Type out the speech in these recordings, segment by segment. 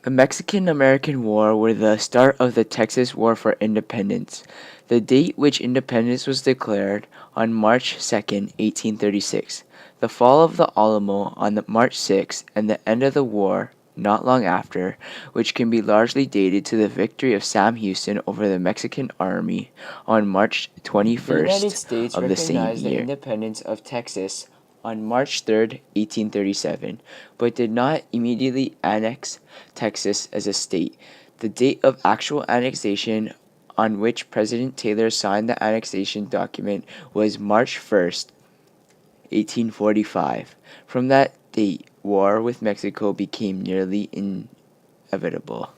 The Mexican-American War were the start of the Texas War for Independence, the date which independence was declared on March 2nd, 1836. The fall of the Alamo on March 6th, and the end of the war not long after, which can be largely dated to the victory of Sam Houston over the Mexican army on March The United 21st States of the same recognized the year. independence of Texas on March 3rd, 1837, but did not immediately annex Texas as a state. The date of actual annexation on which President Taylor signed the annexation document was March 1st, 1845. From that date, war with Mexico became nearly inevitable.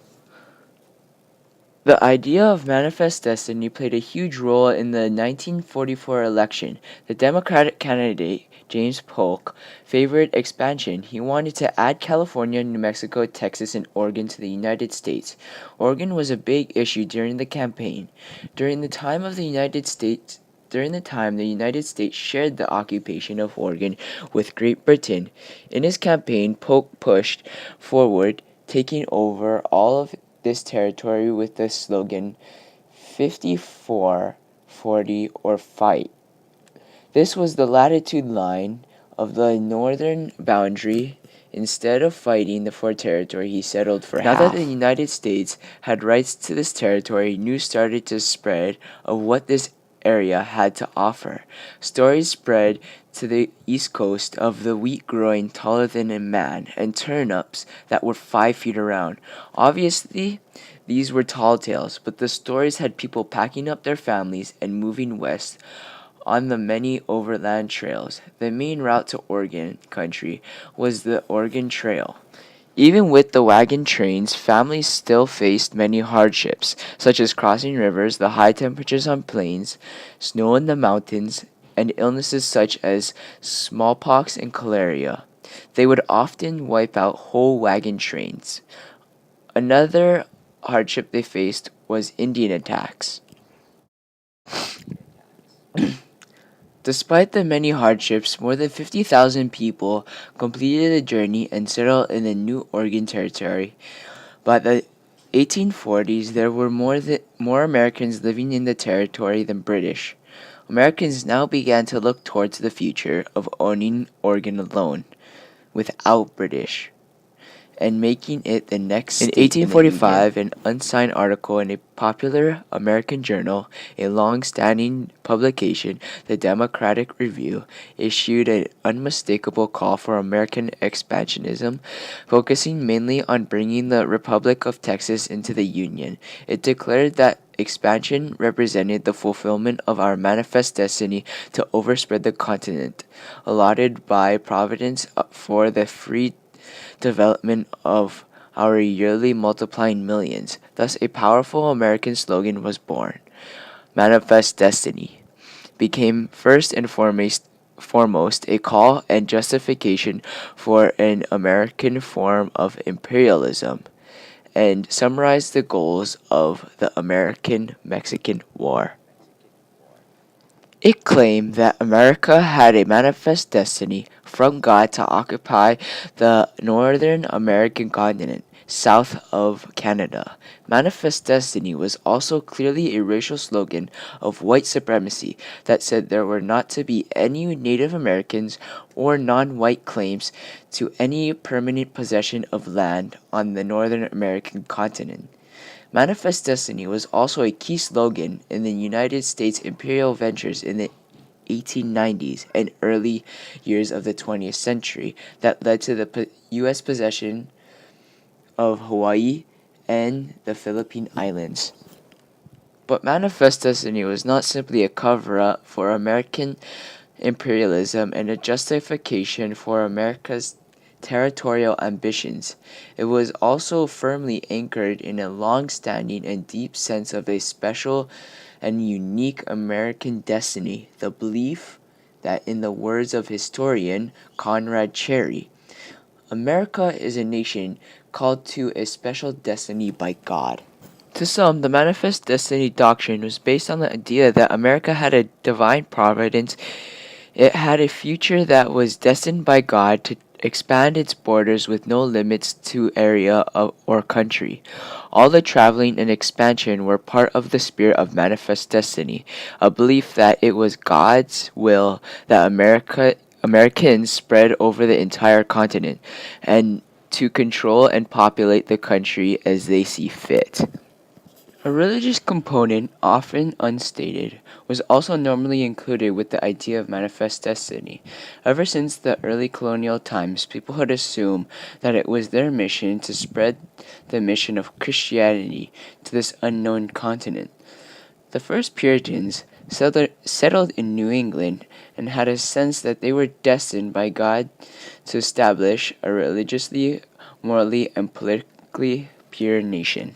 The idea of manifest destiny played a huge role in the 1944 election. The Democratic candidate, James Polk, favored expansion. He wanted to add California, New Mexico, Texas, and Oregon to the United States. Oregon was a big issue during the campaign. During the time, the United States shared the occupation of Oregon with Great Britain. In his campaign, Polk pushed forward taking over all of this territory with the slogan 54, 40, or fight. This was the latitude line of the northern boundary. Instead of fighting for territory, he settled for half. Now that the United States had rights to this territory, news started to spread of what this area had to offer. Stories spread to the east coast of the wheat growing taller than a man and turnips that were 5 feet around. Obviously, these were tall tales, but the stories had people packing up their families and moving west on the many overland trails. The main route to Oregon country was the Oregon Trail. Even with the wagon trains, families still faced many hardships, such as crossing rivers, the high temperatures on plains, snow in the mountains, and illnesses such as smallpox and cholera. They would often wipe out whole wagon trains. Another hardship they faced was Indian attacks. Despite the many hardships, more than 50,000 people completed the journey and settled in the new Oregon Territory. By the 1840s, there were more Americans living in the territory than British. Americans now began to look towards the future of owning Oregon alone, without British, and making it the next state in 1845, an unsigned article in a popular American journal, a long-standing publication, the Democratic Review, issued an unmistakable call for American expansionism, focusing mainly on bringing the Republic of Texas into the Union. It declared that expansion represented the fulfillment of our manifest destiny to overspread the continent, allotted by Providence for the free development of our yearly multiplying millions. Thus, a powerful American slogan was born. Manifest Destiny became first and foremost a call and justification for an American form of imperialism, and summarized the goals of the American-Mexican War. It claimed that America had a manifest destiny from God to occupy the Northern American continent, south of Canada. Manifest destiny was also clearly a racial slogan of white supremacy that said there were not to be any Native Americans or non-white claims to any permanent possession of land on the Northern American continent. Manifest Destiny was also a key slogan in the United States imperial ventures in the 1890s and early years of the 20th century that led to the U.S. possession of Hawaii and the Philippine Islands. But Manifest Destiny was not simply a cover-up for American imperialism and a justification for America's territorial ambitions. It was also firmly anchored in a long-standing and deep sense of a special and unique American destiny, the belief that, in the words of historian Conrad Cherry, America is a nation called to a special destiny by God. To some, the Manifest Destiny doctrine was based on the idea that America had a divine providence. It had a future that was destined by God to expand its borders with no limits to area or country. All the traveling and expansion were part of the spirit of manifest destiny, a belief that it was God's will that Americans spread over the entire continent and to control and populate the country as they see fit. A religious component, often unstated, was also normally included with the idea of manifest destiny. Ever since the early colonial times, people had assumed that it was their mission to spread the mission of Christianity to this unknown continent. The first Puritans settled in New England and had a sense that they were destined by God to establish a religiously, morally, and politically pure nation.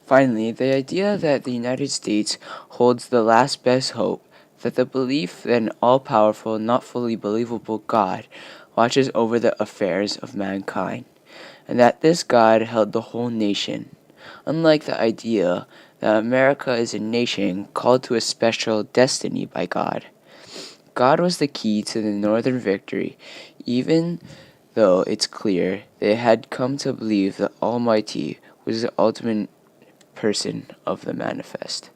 Finally, the idea that the United States holds the last best hope, that the belief that an all powerful, not fully believable God watches over the affairs of mankind, and that this God held the whole nation. Unlike the idea that America is a nation called to a special destiny by God. God was the key to the Northern victory, even though it's clear they had come to believe the Almighty was the ultimate person of the manifest.